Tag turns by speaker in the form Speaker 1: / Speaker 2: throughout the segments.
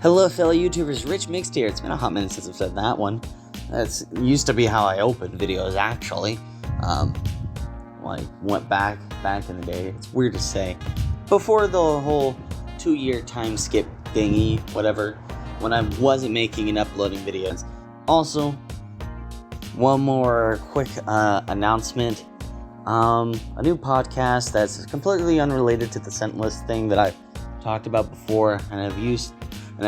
Speaker 1: Hello fellow YouTubers, Rich Mixed here. It's been a hot minute since I've said that one. That's used to be how I opened videos actually. Like went back in the day. It's weird to say. Before the whole 2-year time skip thingy, whatever, when I wasn't making and uploading videos. Also, one more quick announcement. A new podcast that's completely unrelated to the Scentless thing that I talked about before and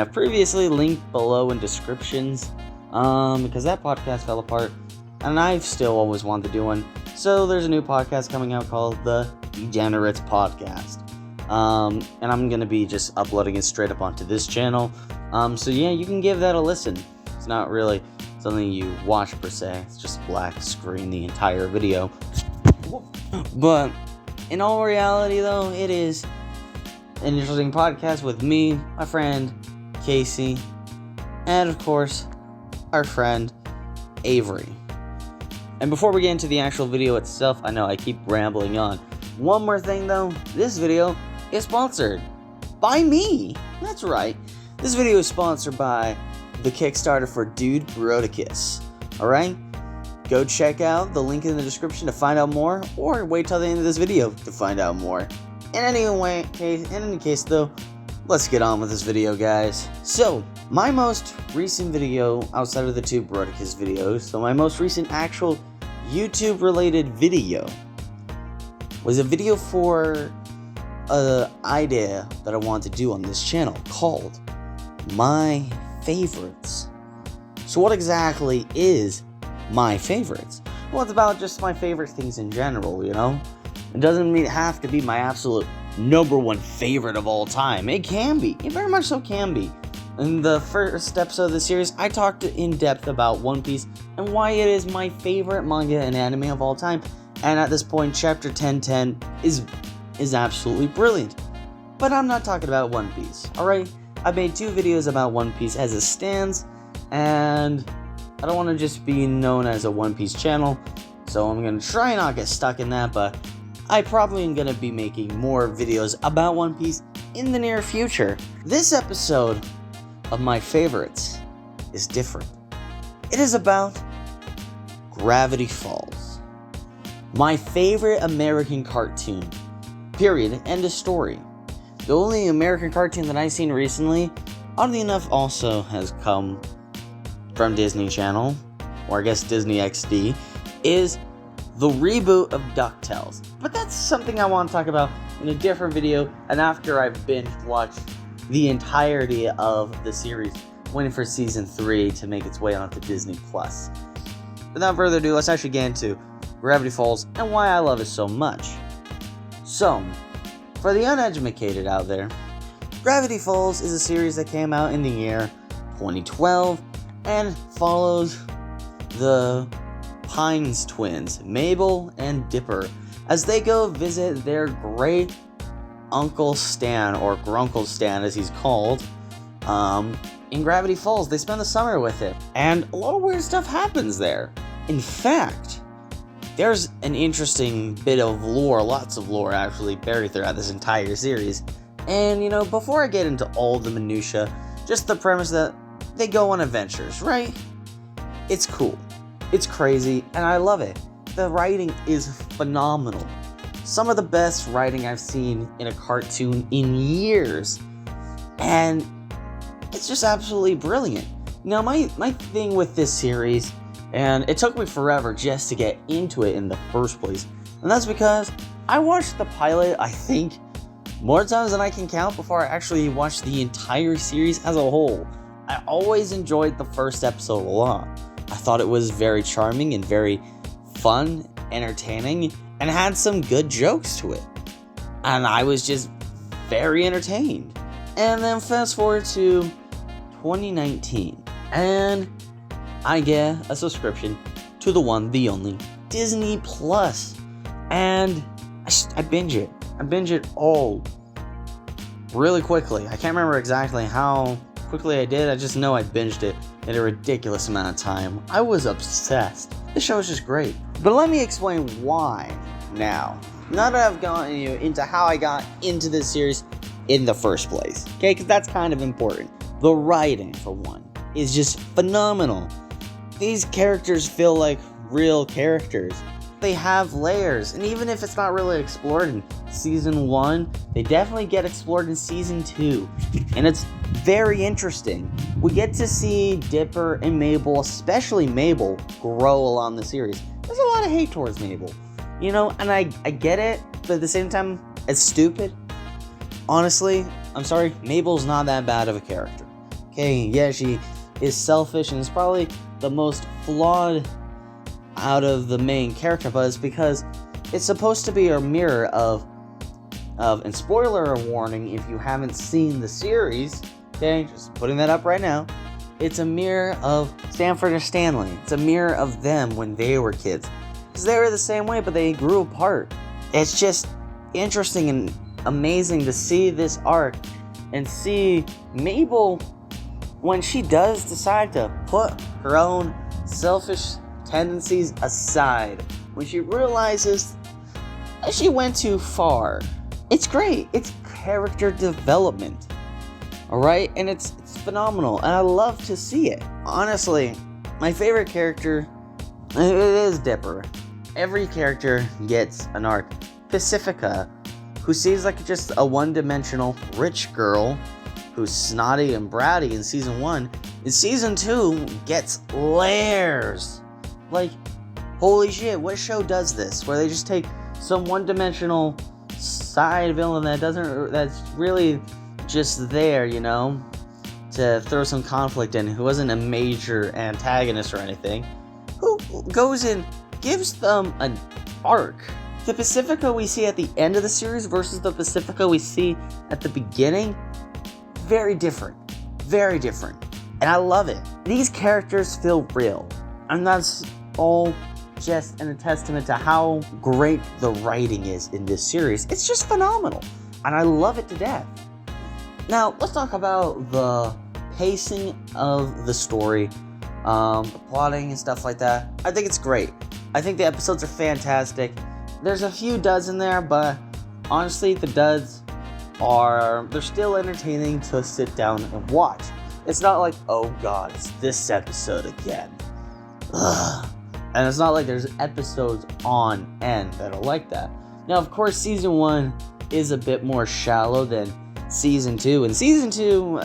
Speaker 1: I've previously linked below in descriptions, because that podcast fell apart, and I've still always wanted to do one. So there's a new podcast coming out called the Degenerates Podcast, and I'm gonna be just uploading it straight up onto this channel. So yeah, you can give that a listen. It's not really something you watch per se. It's just black screen the entire video. But in all reality, though, it is an interesting podcast with me, my friend Casey, and of course, our friend Avery. And before we get into the actual video itself, I know I keep rambling on. One more thing though, this video is sponsored by me. That's right. This video is sponsored by the Kickstarter for Dude Broticus. Alright? Go check out the link in the description to find out more, or wait till the end of this video to find out more. In any case though, let's get on with this video, guys. So, my most recent video outside of the Dude Broticus videos, so my most recent actual YouTube related video was a video for an idea that I wanted to do on this channel called My Favorites. So what exactly is My Favorites? Well, it's about just my favorite things in general, you know? It doesn't have to be my absolute #1 favorite of all time. It can be. It very much so can be. In the first episode of the series, I talked in depth about One Piece and why it is my favorite manga and anime of all time. And at this point, chapter 1010 is absolutely brilliant. But I'm not talking about One Piece, alright? I've made 2 videos about One Piece as it stands, and I don't want to just be known as a One Piece channel, so I'm going to try not get stuck in that, but I probably am going to be making more videos about One Piece in the near future. This episode of My Favorites is different. It is about Gravity Falls. My favorite American cartoon. Period. End of story. The only American cartoon that I've seen recently, oddly enough, also has come from Disney Channel, or I guess Disney XD, is the reboot of DuckTales. But that's something I want to talk about in a different video, and after I've binge-watched the entirety of the series, waiting for season 3 to make its way onto Disney+. Without further ado, let's actually get into Gravity Falls and why I love it so much. So, for the uneducated out there, Gravity Falls is a series that came out in the year 2012 and follows the Pines twins, Mabel and Dipper, as they go visit their great Uncle Stan, or Grunkle Stan as he's called, in Gravity Falls. They spend the summer with him, and a lot of weird stuff happens there. In fact, there's an interesting bit of lore, lots of lore actually, buried throughout this entire series. And, you know, before I get into all the minutia, just the premise that they go on adventures, right? It's cool. It's crazy, and I love it. The writing is phenomenal. Some of the best writing I've seen in a cartoon in years. And it's just absolutely brilliant. Now, my thing with this series, and it took me forever just to get into it in the first place, and that's because I watched the pilot, I think, more times than I can count before I actually watched the entire series as a whole. I always enjoyed the first episode a lot. I thought it was very charming and very fun, entertaining, and had some good jokes to it. And I was just very entertained. And then fast forward to 2019, and I get a subscription to the one, the only, Disney Plus. And I binge it. I binge it all really quickly. I can't remember exactly how quickly I did. I just know I binged it in a ridiculous amount of time. I was obsessed. This show is just great. But let me explain why now. Now that I've gotten into how I got into this series in the first place. Okay, because that's kind of important. The writing, for one, is just phenomenal. These characters feel like real characters. They have layers, and even if it's not really explored in season 1, they definitely get explored in season 2, and it's very interesting. We get to see Dipper and Mabel, especially Mabel, grow along the series. There's a lot of hate towards Mabel, and I get it, but at the same time, it's stupid. Honestly, I'm sorry, Mabel's not that bad of a character. Okay, yeah, she is selfish and is probably the most flawed out of the main character, but it's because it's supposed to be a mirror of and spoiler warning if you haven't seen the series, okay, just putting that up right now, it's a mirror of Stanford and Stanley. It's a mirror of them when they were kids, because they were the same way, but they grew apart. It's just interesting and amazing to see this arc and see Mabel when she does decide to put her own selfish tendencies aside, when she realizes she went too far. It's great. It's character development. Alright? And it's phenomenal. And I love to see it. Honestly, my favorite character, it is Dipper. Every character gets an arc. Pacifica, who seems like just a one-dimensional rich girl who's snotty and bratty in season 1, in season 2 gets layers. Like, holy shit, what show does this? Where they just take some one-dimensional side villain that's really just there, to throw some conflict in, who wasn't a major antagonist or anything, who goes in, gives them an arc. The Pacifica we see at the end of the series versus the Pacifica we see at the beginning, very different. Very different. And I love it. These characters feel real. And that's all just a testament to how great the writing is in this series. It's just phenomenal. And I love it to death. Now, let's talk about the pacing of the story, the plotting and stuff like that. I think it's great. I think the episodes are fantastic. There's a few duds in there, but honestly, the duds they're still entertaining to sit down and watch. It's not like, oh god, it's this episode again. Ugh. And it's not like there's episodes on end that are like that. Now, of course, season 1 is a bit more shallow than season 2. And season 2,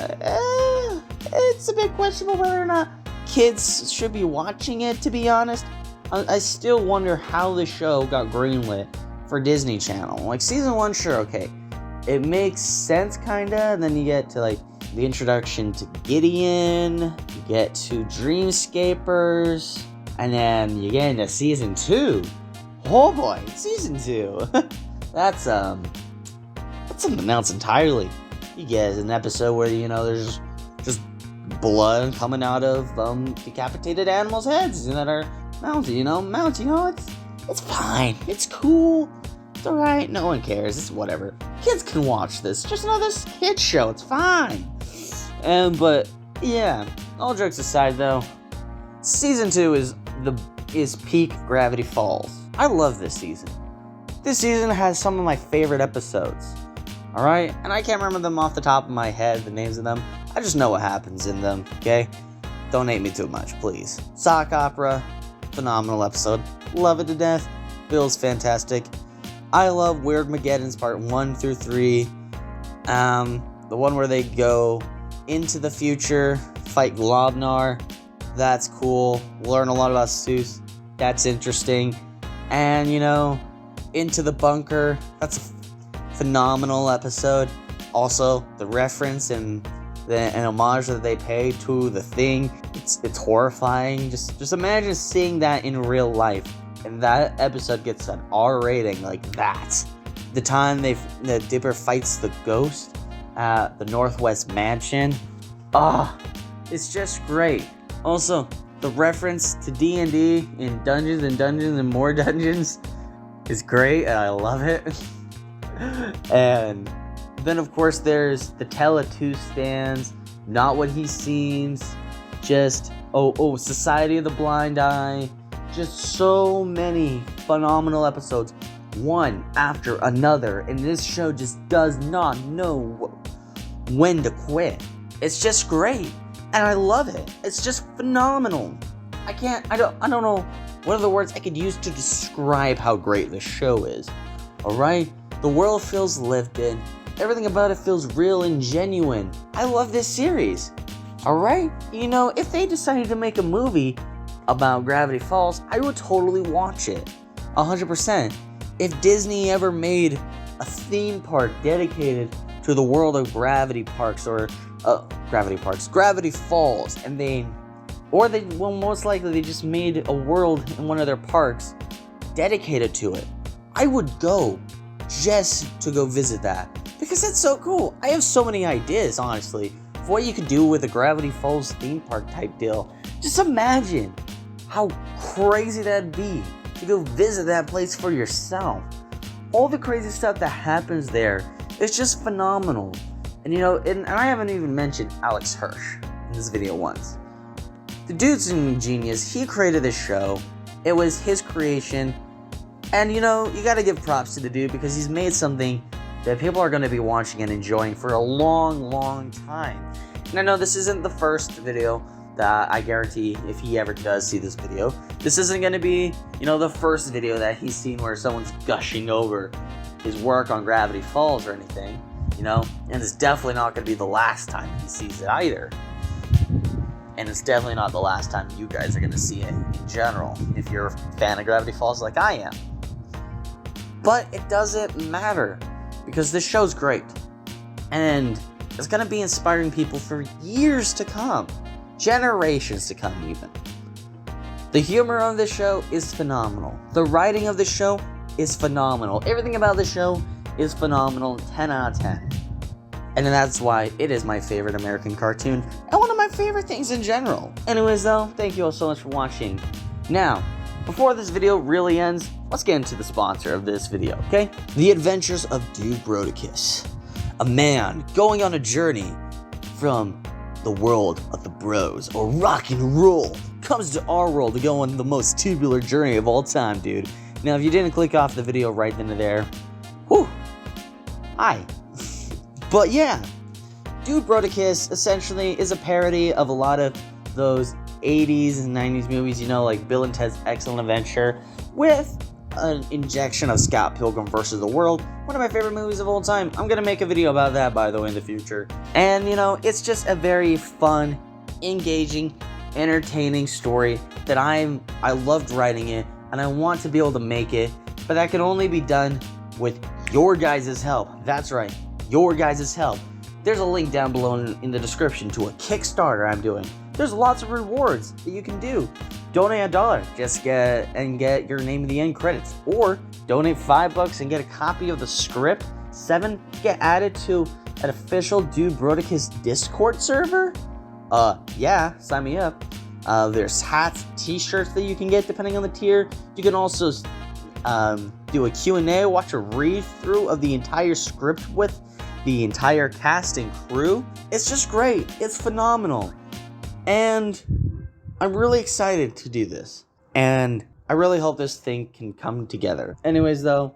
Speaker 1: it's a bit questionable whether or not kids should be watching it, to be honest. I still wonder how the show got greenlit for Disney Channel. Like, season 1, sure, okay. It makes sense, kinda, and then you get to, the introduction to Gideon, you get to Dreamscapers, and then you get into season 2. Oh boy, season 2. That's something else entirely. You get an episode where, there's just blood coming out of decapitated animals' heads that are mounted, it's fine. It's cool. It's alright. No one cares. It's whatever. Kids can watch this. Just another kid show. It's fine. But yeah, all jokes aside though, season 2 is peak Gravity Falls. I love this season. This season has some of my favorite episodes. Alright? And I can't remember them off the top of my head, the names of them. I just know what happens in them, okay? Don't hate me too much, please. Sock Opera, phenomenal episode. Love it to death. Feels fantastic. I love Weird Mageddon's part 1 through 3. The one where they go into the future, fight Globnar. That's cool. Learn a lot about Seuss. That's interesting. And, Into the Bunker. That's a phenomenal episode. Also, the reference and an homage that they pay to The Thing. It's horrifying. Just imagine seeing that in real life. And that episode gets an R rating like that. The time the Dipper fights the ghost at the Northwest Mansion. It's just great. Also, the reference to D&D in Dungeons and Dungeons and More Dungeons is great, and I love it. And then, of course, there's the Tell It To stands, Not What He Seems, just, Society of the Blind Eye. Just so many phenomenal episodes, one after another, and this show just does not know when to quit. It's just great, and I love it. It's just phenomenal. I don't know what are the words I could use to describe how great this show is. Alright? The world feels lived in. Everything about it feels real and genuine. I love this series. Alright? You know, if they decided to make a movie about Gravity Falls, I would totally watch it. 100%. If Disney ever made a theme park dedicated to the world of Gravity Falls, and most likely they just made a world in one of their parks dedicated to it, I would go just to go visit that, because that's so cool. I have so many ideas, honestly, for what you could do with a Gravity Falls theme park type deal. Just imagine how crazy that'd be to go visit that place for yourself. All the crazy stuff that happens there is just phenomenal. And you know, and I haven't even mentioned Alex Hirsch in this video once. The dude's a genius. He created this show. It was his creation. And you know, you gotta give props to the dude because he's made something that people are gonna be watching and enjoying for a long, long time. And I know this isn't the first video that I guarantee if he ever does see this video, this isn't gonna be, you know, the first video that he's seen where someone's gushing over his work on Gravity Falls or anything, you know, and it's definitely not gonna be the last time he sees it either. And it's definitely not the last time you guys are gonna see it in general, if you're a fan of Gravity Falls like I am. But it doesn't matter, because this show's great. And it's gonna be inspiring people for years to come. Generations to come, even. The humor of this show is phenomenal. The writing of this show is phenomenal. Everything about this show is phenomenal. 10 out of 10. And that's why it is my favorite American cartoon and one of my favorite things in general. Anyways though, thank you all so much for watching. Now, before this video really ends, let's get into the sponsor of this video, okay? The Adventures of Dude Broticus. A man going on a journey from the world of the bros, or rock and roll, comes to our world to go on the most tubular journey of all time, dude. Now, if you didn't click off the video right then and there, whew, hi. But yeah, Dude Broticus essentially is a parody of a lot of those 80s and 90s movies, you know, like Bill and Ted's Excellent Adventure, with an injection of Scott Pilgrim vs. the World, one of my favorite movies of all time. I'm gonna make a video about that, by the way, in the future. And you know, it's just a very fun, engaging, entertaining story that I loved writing it, and I want to be able to make it, but that can only be done with your guys' help. That's right, your guys' help. There's a link down below in the description to a Kickstarter I'm doing. There's lots of rewards that you can do. Donate $1, just get your name in the end credits, or donate $5 and get a copy of the script. $7, get added to an official Dude Broticus Discord server. Yeah, sign me up. There's hats, t-shirts that you can get depending on the tier. You can also do a Q&A, watch a read through of the entire script with the entire cast and crew. It's just great. It's phenomenal. And I'm really excited to do this, and I really hope this thing can come together. Anyways though,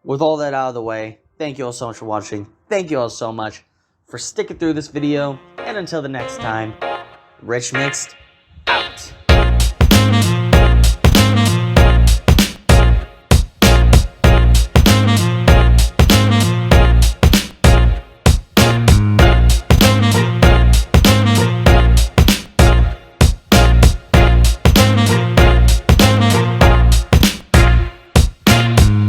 Speaker 1: with all that out of the way, thank you all so much for watching. Thank you all so much for sticking through this video, and until the next time, Rich Mixed, out.